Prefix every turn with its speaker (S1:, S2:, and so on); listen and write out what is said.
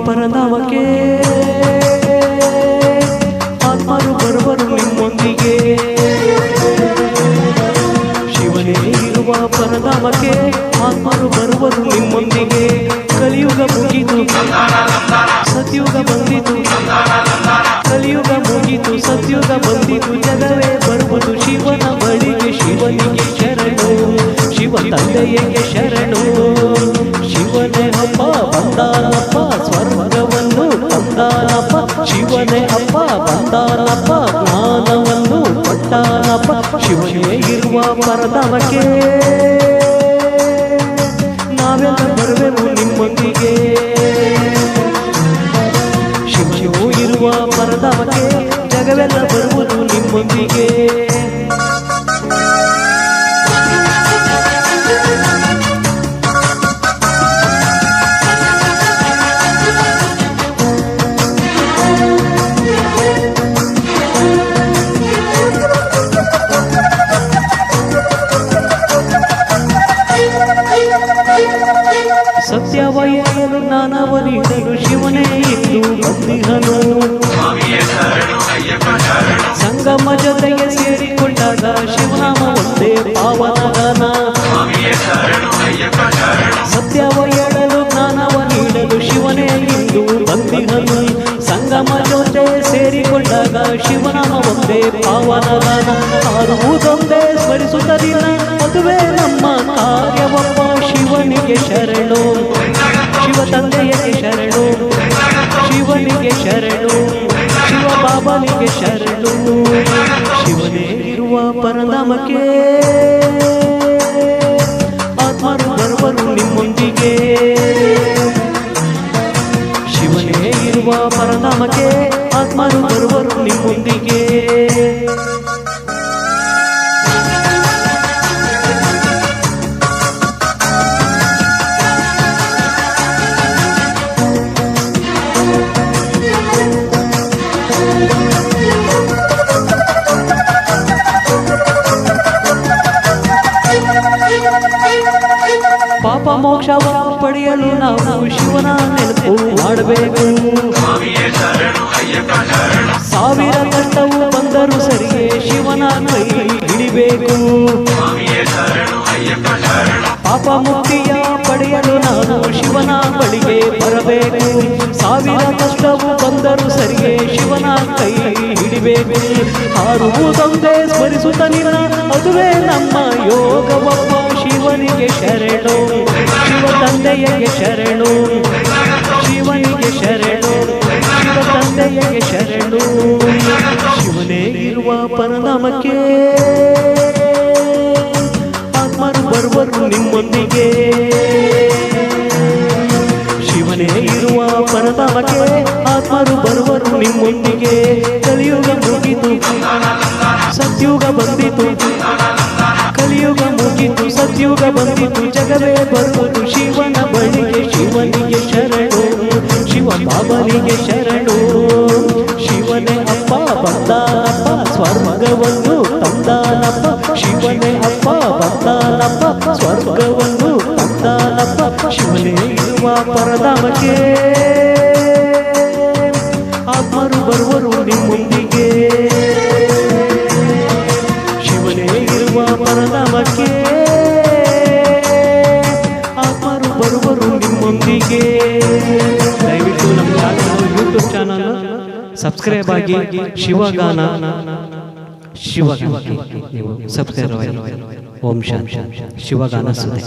S1: ಪರನಾಮಕ್ಕೆ ಆತ್ಮರು ಬರುವರು ನಿಮ್ಮೊಂದಿಗೆ. ಶಿವನೇ ಇರುವ ಪರನಾಮಕ್ಕೆ ಆತ್ಮರು ಬರುವರು ನಿಮ್ಮೊಂದಿಗೆ. ಕಲಿಯುಗ ಮುಗಿತು ಸತ್ಯುಗ ಬಂದಿತು, ಕಲಿಯುಗ ಮುಗಿತು ಸತ್ಯುಗ ಬಂದಿತು, ಜಗವೇ ಬರುವುದು ಶಿವನ ಬಳಿಗೆ. ಶಿವನಿಗೆ ಶರಣು, ಶಿವ ತಂದೆಯಗೆ ಶರಣು. ಶಿವನೇ ಹಬ್ಬ ಬಂದಾನಪ್ಪ, ಸ್ವರ್ಗವನ್ನು ತಂದಾನಪ್ಪ. ಶಿವನೇ ಹಬ್ಬ ಬಂದಾನಪ್ಪ, ಜ್ಞಾನವನ್ನು ಕೊಟ್ಟಾನಪ್ಪ. ಶಿವನೇ ಇರುವ ಪರಧಾಮಕ್ಕೆ ನಾವೆಲ್ಲ ಬರುವೆವು ನಿಮ್ಮೊಂದಿಗೆ. ಶಿವನು ಇರುವ ಪರಧಾಮಕ್ಕೆ ಜಗವೆಲ್ಲ ಬರುವುದು ನಿಮ್ಮೊಂದಿಗೆ. ಸತ್ಯವಯ್ಯನು ಜ್ಞಾನವನಿಡಲು ಶಿವನೇ ಇದ್ದು ಬಂದಿಹನು. ಸಂಗಮ ಜೊತೆಗೆ ಸೇರಿಕೊಂಡಾಗ ಶಿವನಾಮ ಒಂದೇ ಪಾವನಗಾನ. ಸತ್ಯವಯ್ಯನು ಜ್ಞಾನವನಿಡಲು ಶಿವನೇ ಇದ್ದು ಬಂದಿಹನು. ಸಂಗಮ ಜೊತೆ ಸೇರಿಕೊಂಡಾಗ ಶಿವನಾಮ ಒಂದೇ ಪಾವನಗಾನ. ಆರುವುದೊಂದೇ ಸ್ಮರಿಸುತ್ತಲಿಲ್ಲ, ಅದುವೇ ನಮ್ಮ ಕಾರ್ಯವಪ್ಪ. ಶಿವನಿಗೆ ಶರಣು, ಶಿವ ತಂದೆಯಗೆ ಶರಣು, ಶಿವನಿಗೆ ಶರಣು, ಶಿವ ಬಾಬನಿಗೆ ಶರಣು. ಶಿವನೇ ಇರುವ ಪರಧಾಮಕ್ಕೆ ಆತ್ಮರು ಬರುವರು ನಿಮ್ಮೊಂದಿಗೆ. ಶಿವನೇ ಇರುವ ಪರಧಾಮಕ್ಕೆ ಆತ್ಮರು ಬರುವರು ನಿಮ್ಮೊಂದಿಗೆ. ಪಾಪ ಮೋಕ್ಷವ ಪಡೆಯಲು ನಾವು ಶಿವನ ನೆನಪು ಮಾಡಬೇಕು. ಸಾವಿರ ಕಷ್ಟವು ಬಂದರೂ ಸರಿಯೇ ಶಿವನ ಕೈ ಹಿಡಿಬೇಕು. ಪಾಪ ಮುಕ್ತಿಯ ಪಡೆಯಲು ನಾನು ಶಿವನ ಬಳಿಗೆ ಬರಬೇಕು. ಸಾವಿರ ಕಷ್ಟವು ಬಂದರೂ ಸರಿಯೇ ಶಿವನ ಕೈ ಹಿಡಿಬೇಕು. ಹಾರುವುದೊಂದೇ ಸ್ಮರಿಸುತ್ತಲಿಲ್ಲ, ಅದುವೇ ನಮ್ಮ ಯೋಗವಪ್ಪ. ಶಿವನಿಗೆ ಶರಣು, ಶಿವ ತಂದೆಯಗೆ ಶರಣು, ಶಿವನಿಗೆ ಶರಣು, ಶಿವ ತಂದೆಯಗೆ ಶರಣು. ಶಿವನೇ ಇರುವ ಪರಧಾಮಕ್ಕೆ ಆತ್ಮರು ಬರುವರು ನಿಮ್ಮೊಂದಿಗೆ. ಶಿವನೇ ಇರುವ ಪರಧಾಮಕ್ಕೆ ಆತ್ಮರು ಬರುವರು ನಿಮ್ಮೊಂದಿಗೆ. ಕಲಿಯುಗ ಮುಗಿತು ಸತ್ಯುಗ ಬಂದಿತು, ಕಲಿಯುಗ ಮುಗಿತು ಸತ್ಯುಗ ಬಂದಿತು, ಜಗವೇ ಬರುವುದು ಶಿವನ ಬಳಿಗೆ. ಶಿವನಿಗೆ ಶರಣು, ಶಿವ ಬಾಬನಿಗೆ ಶರಣು. ಶಿವನೇ ಅಪ್ಪ ಬಂದಾನಪ್ಪ, ಸ್ವರ್ಗವನ್ನು ತಂದಾನಪ್ಪ. ಶಿವನೇ ಅಪ್ಪ ಬಂದಾನಪ್ಪ, ಸ್ವರ್ಗವನ್ನು ತಂದಾನಪ್ಪ. ಶಿವನೇ ಇರುವ ಪರಧಾಮಕ್ಕೆ ಆತ್ಮರು ಬರುವರು ನಿಮ್ಮೊಂದಿಗೆ. ಶಿವನೇ ಇರುವ ಪರಧಾಮಕ್ಕೆ ಆತ್ಮರು ಬರುವರು ನಿಮ್ಮೊಂದಿಗೆ. ದಯವಿಟ್ಟು ನಮ್ಮ ಯೂಟ್ಯೂಬ್ ಚಾನಲ್ ಸಬ್ಸ್ಕ್ರೈಬ್ ಆಗಿ. ಶಿವಗಾನ ಶಿವಗಾನ ನೀವು ಸಬ್ಸ್ಕ್ರೈಬ್ ಆಗಿ. ಓಂ ಶಾಂತಿ. ಶಿವಗಾನ ಸುದ್ದಿ.